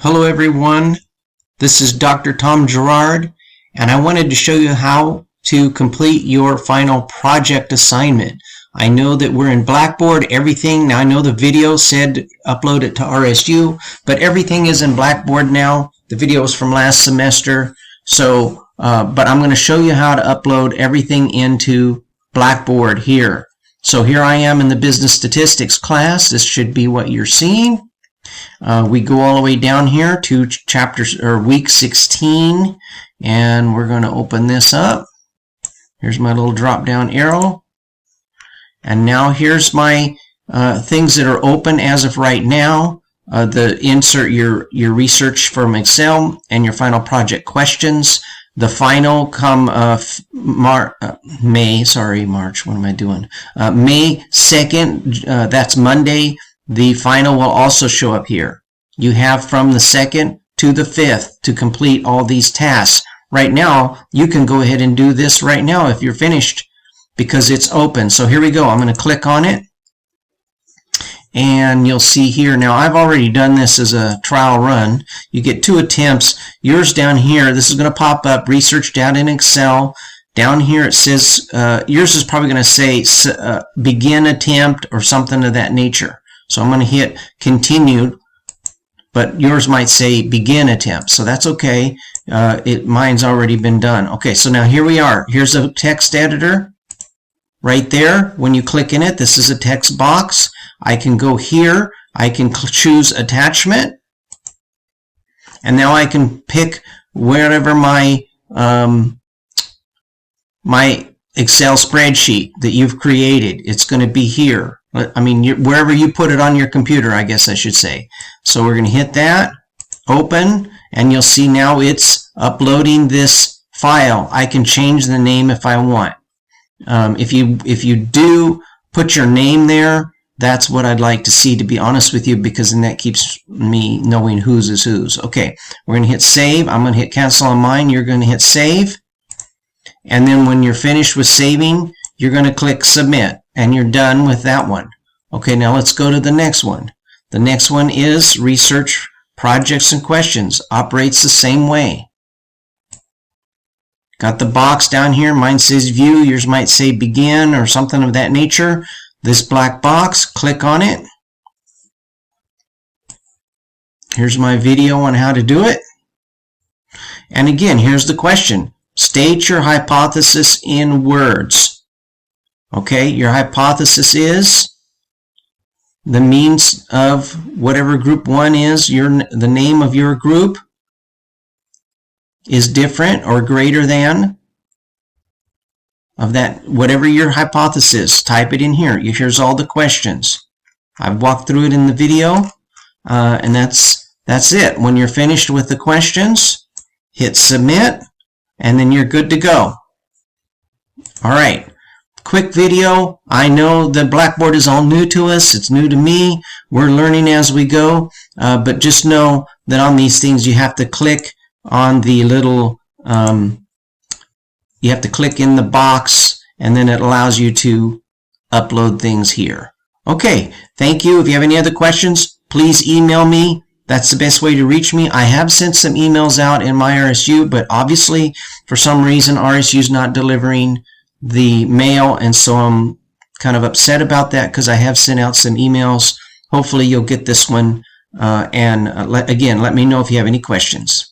Hello everyone, this is Dr. Tom Gerard, and I wanted to show you how to complete your final project assignment. I know that we're in Blackboard, everything. Now I know the video said upload it to RSU, but everything is in Blackboard now. The video was from last semester, so but I'm going to show you how to upload everything into Blackboard here. So here I am in the business statistics class. This should be what you're seeing. We go all the way down here to week 16, and we're going to open this up. Here's my little drop down arrow, and now here's my things that are open as of right now. Insert your research from Excel and your final project questions. The final come May 2nd, that's Monday. The final will also show up here. You have from the 2nd to the 5th to complete all these tasks. Right now, you can go ahead and do this right now if you're finished because it's open. So here we go. I'm going to click on it. And you'll see here, now I've already done this as a trial run. You get 2 attempts. Yours down here, this is going to pop up, research data in Excel. Down here it says, yours is probably going to say begin attempt or something of that nature. So I'm going to hit continue, but yours might say begin attempt. So that's okay. Mine's already been done. Okay, so now here we are. Here's a text editor. Right there, when you click in it, this is a text box. I can go here. I can choose attachment. And now I can pick wherever my my Excel spreadsheet that you've created. It's going to be here. I mean, wherever you put it on your computer, I guess I should say. So we're going to hit that, open, and you'll see now it's uploading this file. I can change the name if I want. If you do put your name there, that's what I'd like to see, to be honest with you, because then that keeps me knowing whose is whose. Okay, we're going to hit save. I'm going to hit cancel on mine. You're going to hit save. And then when you're finished with saving, you're going to click submit, and you're done with that one. Okay, now let's go to the next one. The next one is research projects and questions. Operates the same way. Got the box down here. Mine says view. Yours might say begin or something of that nature. This black box, click on it. Here's my video on how to do it. And again, here's the question. State your hypothesis in words. Okay, your hypothesis is the means of whatever group 1 is, the name of your group is different or greater than of that, whatever your hypothesis, type it in here. Here's all the questions. I've walked through it in the video, and that's it. When you're finished with the questions, hit submit, and then you're good to go. All right. Quick video. I know the Blackboard is all new to us. It's new to me. We're learning as we go. But just know that on these things you have to click on the little, you have to click in the box, and then it allows you to upload things here. Okay, thank you. If you have any other questions, please email me. That's the best way to reach me. I have sent some emails out in my RSU, but obviously for some reason RSU is not delivering the mail, and so I'm kind of upset about that because I have sent out some emails. Hopefully you'll get this one, and again, let me know if you have any questions.